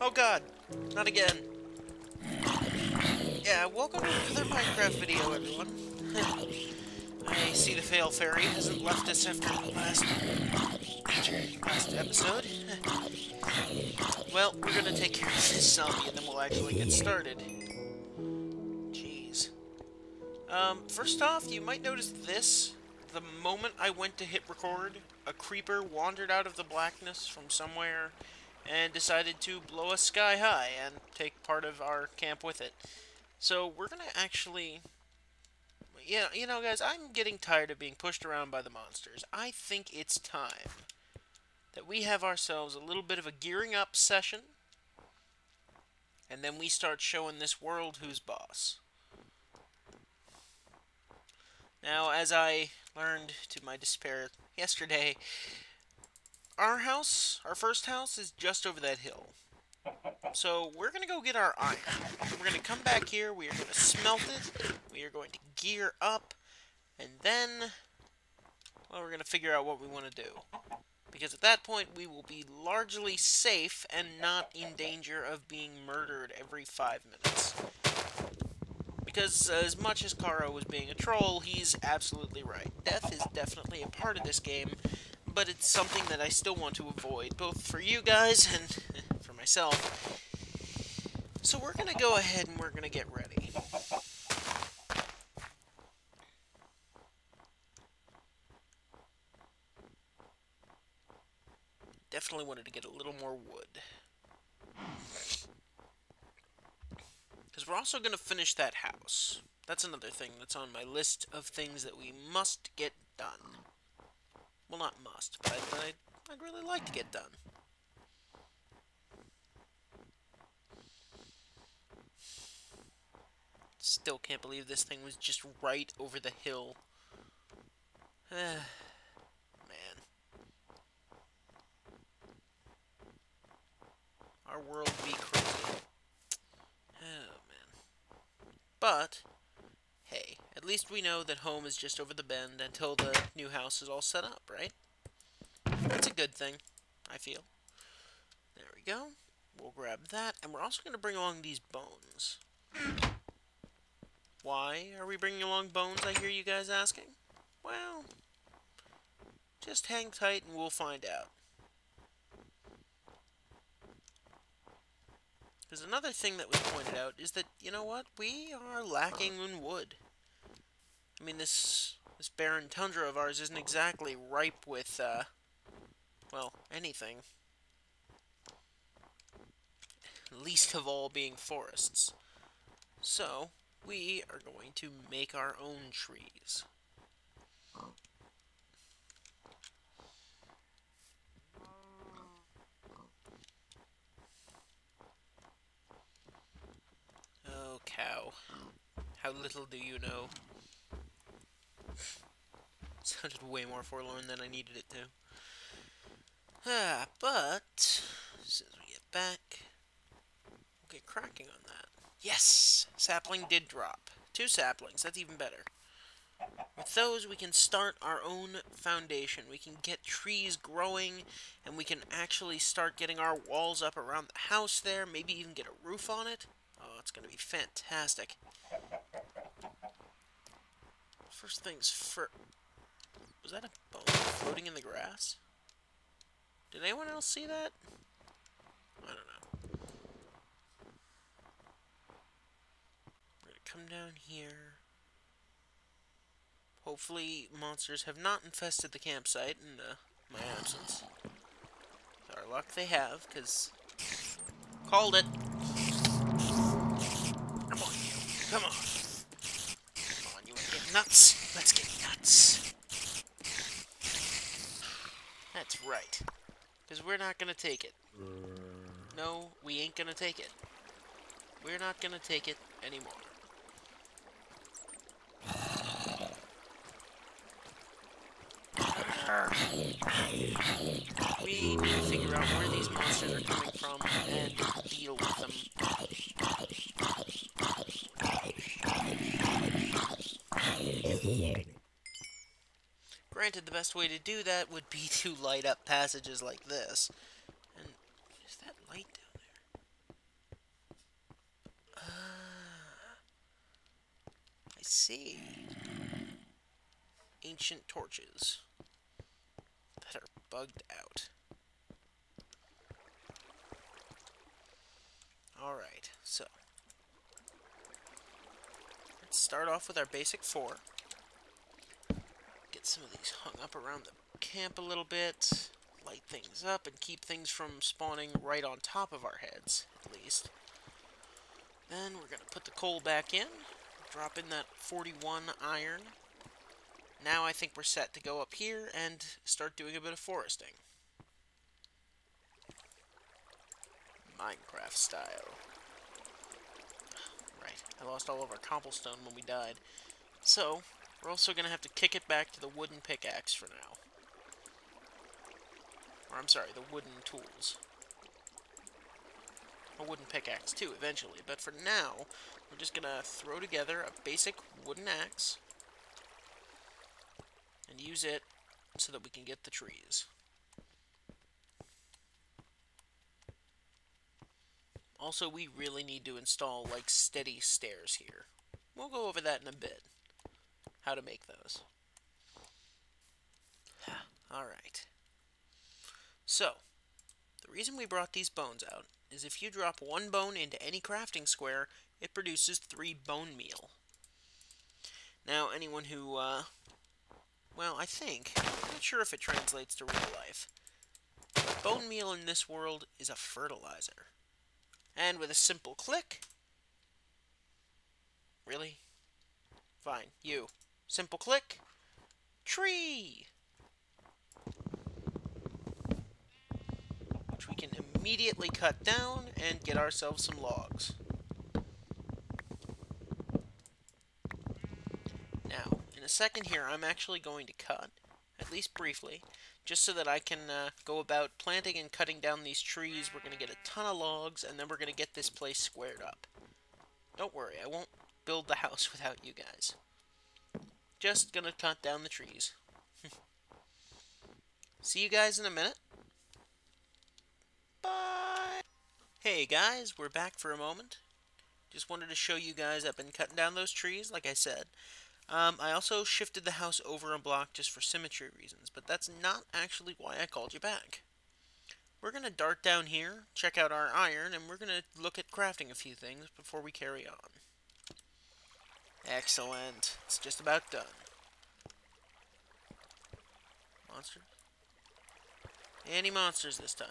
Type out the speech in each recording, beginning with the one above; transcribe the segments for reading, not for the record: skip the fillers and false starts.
Oh god, not again. Yeah, welcome to another Minecraft video, everyone. I see the Fail Fairy hasn't left us after last episode. Well, we're gonna take care of this zombie and then we'll actually get started. Jeez. First off, you might notice this. The moment I went to hit record, a creeper wandered out of the blackness from somewhere and decided to blow us sky high and take part of our camp with it. So we're gonna actually... Yeah, you know, guys, I'm getting tired of being pushed around by the monsters. I think it's time that we have ourselves a little bit of a gearing up session, and then we start showing this world who's boss. Now, as I learned to my despair yesterday, our first house, is just over that hill. So, we're going to go get our iron. We're going to come back here, we are going to smelt it, we are going to gear up, and then, well, we're going to figure out what we want to do. Because at that point, we will be largely safe and not in danger of being murdered every 5 minutes. Because as much as Karo was being a troll, he's absolutely right. Death is definitely a part of this game, but it's something that I still want to avoid, both for you guys and for myself. So we're going to go ahead and we're going to get ready. Definitely wanted to get a little more wood. Because we're also going to finish that house. That's another thing that's on my list of things that we must get done. Well, not must, but I'd really like to get done. Still can't believe this thing was just right over the hill. Man. Our world be crazy. Oh, man. But, hey, at least we know that home is just over the bend until the new house is all set up, right? That's a good thing, I feel. There we go. We'll grab that, and we're also going to bring along these bones. Why are we bringing along bones, I hear you guys asking? Well, just hang tight and we'll find out. Because another thing that was pointed out is that, you know what, we are lacking in wood. I mean, this barren tundra of ours isn't exactly ripe with, well, anything. Least of all being forests. So, we are going to make our own trees. Oh, cow. How little do you know? Sounded way more forlorn than I needed it to. But, as we get back, we'll get cracking on that. Yes! Sapling did drop. 2 saplings, that's even better. With those, we can start our own foundation. We can get trees growing, and we can actually start getting our walls up around the house there, maybe even get a roof on it. Oh, it's going to be fantastic. First things first. Was that a bone floating in the grass? Did anyone else see that? I don't know. We're going to come down here. Hopefully, monsters have not infested the campsite in my absence. With our luck, they have, because... Called it! Come on, you. Come on. Come on, you want to get nuts? Let's get nuts. That's right. Because we're not going to take it. No, we ain't going to take it. We're not going to take it anymore. We need to figure out where these monsters are coming from and deal with them. Granted, the best way to do that would be to light up passages like this. And is that light down there? see. Ancient torches that are bugged out. Alright, so let's start off with our basic 4. Get some of these hung up around the camp a little bit. Light things up and keep things from spawning right on top of our heads, at least. Then we're going to put the coal back in. Drop in that 41 iron. Now I think we're set to go up here and start doing a bit of foresting. Minecraft style. Right, I lost all of our cobblestone when we died. So, we're also going to have to kick it back to the wooden pickaxe for now. Or, I'm sorry, the wooden tools. A wooden pickaxe, too, eventually. But for now, we're just going to throw together a basic wooden axe and use it so that we can get the trees. Also, we really need to install, like, steady stairs here. We'll go over that in a bit. How to make those. Alright. So, the reason we brought these bones out is if you drop 1 bone into any crafting square, it produces 3 bone meal. Now, anyone who, well, I'm not sure if it translates to real life. Bone meal in this world is a fertilizer. And with a simple click... Really? Fine, you. Simple click. Tree! Which we can immediately cut down and get ourselves some logs. Now, in a second here, I'm actually going to cut, at least briefly, just so that I can go about planting and cutting down these trees. We're going to get a ton of logs, and then we're going to get this place squared up. Don't worry, I won't build the house without you guys. Just gonna cut down the trees. See you guys in a minute. Bye! Hey guys, we're back for a moment. Just wanted to show you guys I've been cutting down those trees, like I said. I also shifted the house over a block just for symmetry reasons, but that's not actually why I called you back. We're going to dart down here, check out our iron, and we're going to look at crafting a few things before we carry on. Excellent. It's just about done. Monsters? Any monsters this time?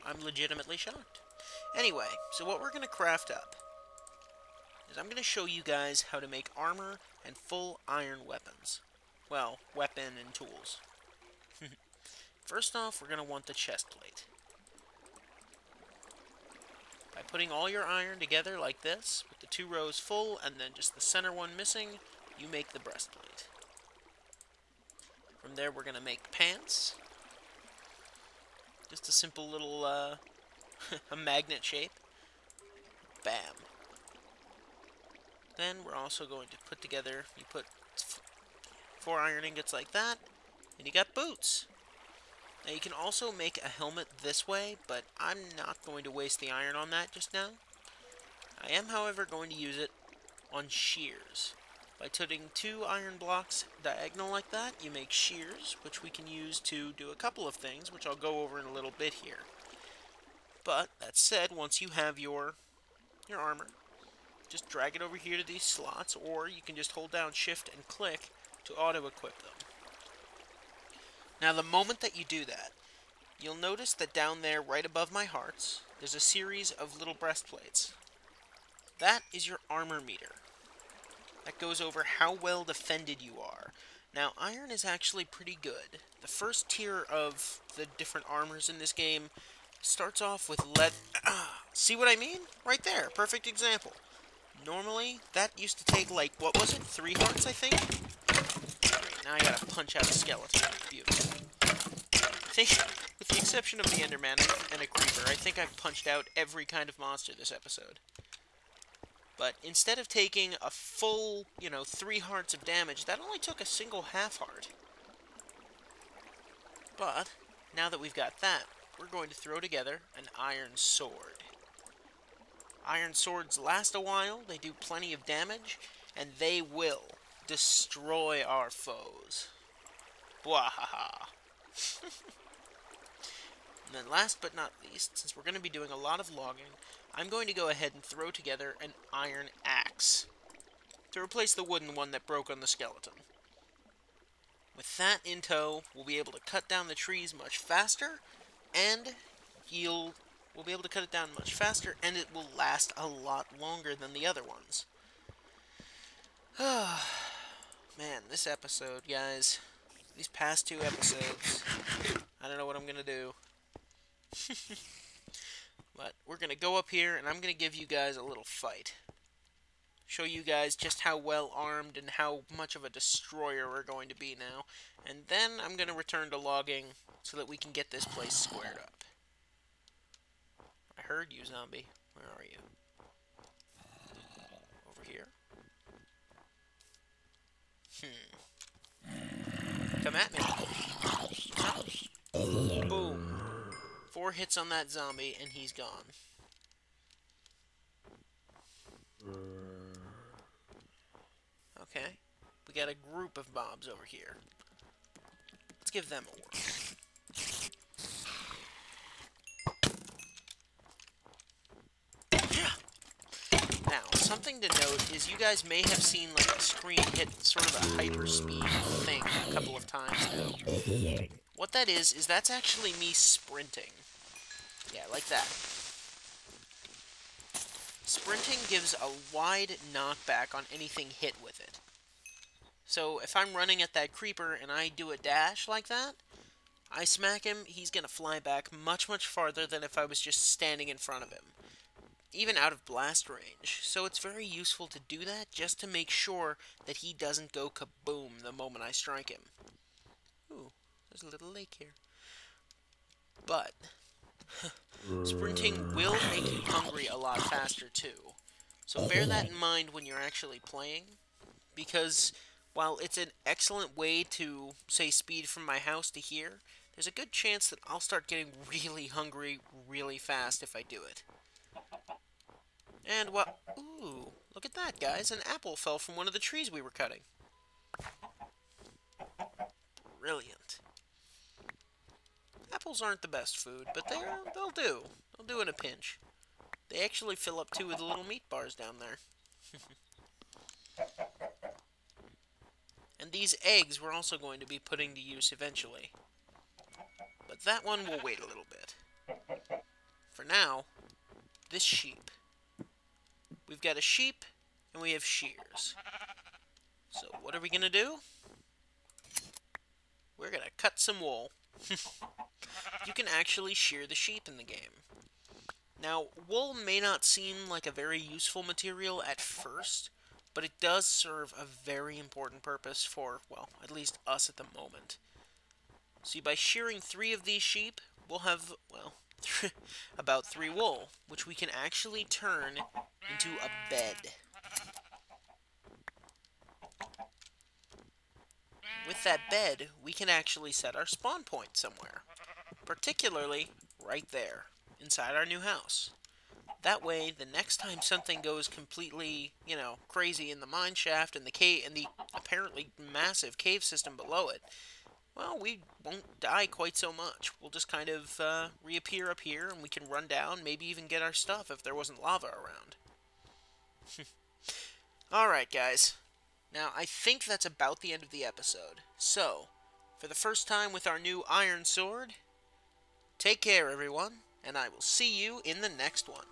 I'm legitimately shocked. Anyway, so what we're going to craft up is I'm going to show you guys how to make armor and full iron weapons. Well, weapon and tools. First off, we're going to want the chest plate. By putting all your iron together like this, with the 2 rows full and then just the center one missing, you make the breastplate. From there, we're going to make pants. Just a simple little, a magnet shape. Bam. Then we're also going to put together, you put 4 iron ingots like that, and you got boots. Now you can also make a helmet this way, but I'm not going to waste the iron on that just now. I am, however, going to use it on shears. By putting 2 iron blocks diagonal like that, you make shears, which we can use to do a couple of things, which I'll go over in a little bit here. But, that said, once you have your armor, just drag it over here to these slots, or you can just hold down Shift and click to auto-equip them. Now, the moment that you do that, you'll notice that down there, right above my hearts, there's a series of little breastplates. That is your armor meter. That goes over how well defended you are. Now, iron is actually pretty good. The first tier of the different armors in this game starts off with lead... see what I mean? Right there, perfect example. Normally, that used to take, like, what was it? 3 hearts, I think? Great, now I gotta punch out a skeleton. Beautiful. I think, with the exception of the Enderman and a Creeper, I think I've punched out every kind of monster this episode. But instead of taking a full, 3 hearts of damage, that only took a single half heart. But, now that we've got that, we're going to throw together an iron sword. Iron swords last a while, they do plenty of damage, and they will destroy our foes. Bwahaha. And then last but not least, since we're going to be doing a lot of logging, I'm going to go ahead and throw together an iron axe to replace the wooden one that broke on the skeleton. With that in tow, we'll be able to cut down the trees much faster, and we'll be able to cut it down much faster, and it will last a lot longer than the other ones. Man, this episode, guys, these past 2 episodes, I don't know what I'm going to do. But we're going to go up here, and I'm going to give you guys a little fight. Show you guys just how well armed and how much of a destroyer we're going to be now. And then I'm going to return to logging so that we can get this place squared up. I heard you, zombie. Where are you? Over here? Come at me. Boom. 4 hits on that zombie, and he's gone. Okay. We got a group of mobs over here. Let's give them a whirl. Now, something to note is you guys may have seen like the screen hit sort of a hyperspeed thing a couple of times now. What that is that's actually me sprinting. Yeah, like that. Sprinting gives a wide knockback on anything hit with it. So if I'm running at that creeper and I do a dash like that, I smack him, he's going to fly back much, much farther than if I was just standing in front of him. Even out of blast range. So it's very useful to do that just to make sure that he doesn't go kaboom the moment I strike him. Ooh, there's a little lake here. But sprinting will make you hungry a lot faster too. So bear that in mind when you're actually playing, because while it's an excellent way to, say, speed from my house to here, there's a good chance that I'll start getting really hungry really fast if I do it. And, well, ooh, look at that, guys. An apple fell from one of the trees we were cutting. Brilliant. Apples aren't the best food, but they'll do. They'll do in a pinch. They actually fill up 2 of the little meat bars down there. And these eggs we're also going to be putting to use eventually. But that one will wait a little bit. For now, this sheep. We've got a sheep, and we have shears. So what are we going to do? We're going to cut some wool. You can actually shear the sheep in the game. Now, wool may not seem like a very useful material at first, but it does serve a very important purpose for, well, at least us at the moment. See, by shearing 3 of these sheep, we'll have, well, about 3 wool, which we can actually turn into a bed. With that bed, we can actually set our spawn point somewhere. Particularly right there, inside our new house. That way, the next time something goes completely, crazy in the mine shaft and the cave and the apparently massive cave system below it, well, we won't die quite so much. We'll just kind of reappear up here, and we can run down, maybe even get our stuff if there wasn't lava around. Alright, guys. Now, I think that's about the end of the episode. So, for the first time with our new iron sword, take care, everyone, and I will see you in the next one.